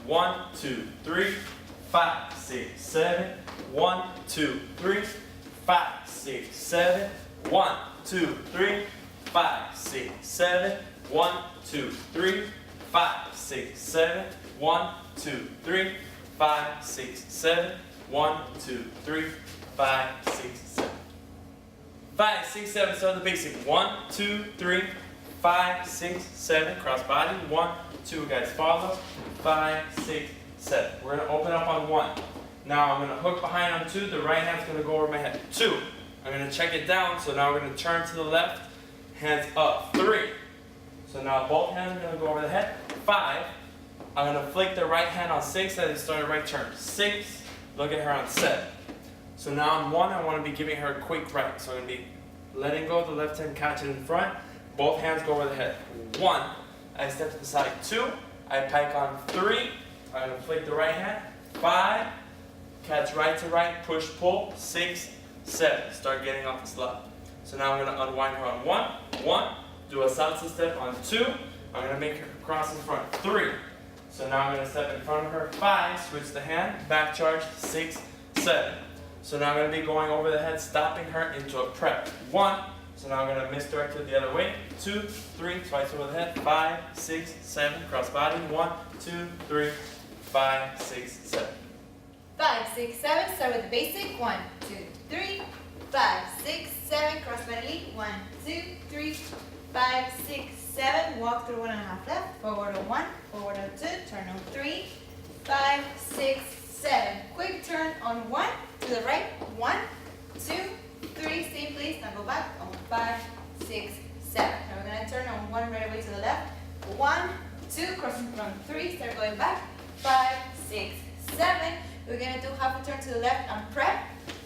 1, 2, 3, 5, 6, 7. 1, 2, 3, 5, 6, 7. 1, 2, 3, 5, 6, 7. 1, 2, 3, 5, 6, 7. 1, 2, 3, 5, 6, 7. 1, 2, 3, 5, 6, 7. 5, 6, 7. Start the basic. 1, 2, 3, 5, 6, 7. Cross body. 1, 2. Guys, follow. 5, 6, 7. We're gonna open up on 1. Now I'm gonna hook behind on 2. The right hand's gonna go over my head. 2. I'm gonna check it down. So now we're gonna turn to the left. Hands up. 3. So now both hands are gonna go over the head. 5. I'm gonna flick the right hand on 6 as I start a right turn. 6. Look at her on 7. So now on 1, I want to be giving her a quick right. So I'm going to be letting go of the left hand, catch it in front. Both hands go over the head. 1, I step to the side. 2, I pike on 3. I'm going to flick the right hand. 5, catch right to right, push, pull. 6, 7, start getting off the slide. So now I'm going to unwind her on 1. 1, do a salsa step on 2. I'm going to make her cross in front. 3. So now I'm going to step in front of her. 5, switch the hand, back charge. 6, 7. So now I'm going to be going over the head, stopping her into a prep. 1. So now I'm going to misdirect her the other way. 2, 3, twice over the head. 5, 6, 7, cross body. 1, 2, 3, 5, 6, 7. 5, 6, 7. Start with the basic. 1, 2, 3, 5, 6, 7. Cross body. 1, 2, 3, 5, 6, 7. Walk through 1.5 left. Forward on 1. Forward on 2. Turn on 3, 5, 6, 7. Quick turn on 1. To the right. 1, 2, 3. Same place. Now go back on 5, 6, 7. Now we're going to turn on 1 right away to the left. 1, 2. Crossing from 3. Start going back. 5, 6, 7. We're going to do half a turn to the left and prep.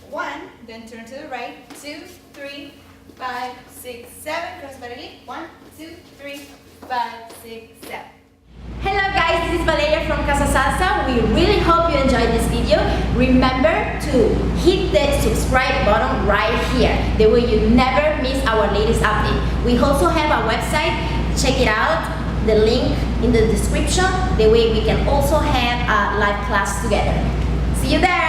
1. Then turn to the right. 2, 3, 5, 6, 7. Cross body. 1, 2, 3, 5, 6, 7. Hello guys, this is Valeria from Casa Salsa. We really hope you enjoyed this video. Remember to hit the subscribe button right here. That way you never miss our latest update. We also have a website. Check it out. The link in the description. That way we can also have a live class together. See you there.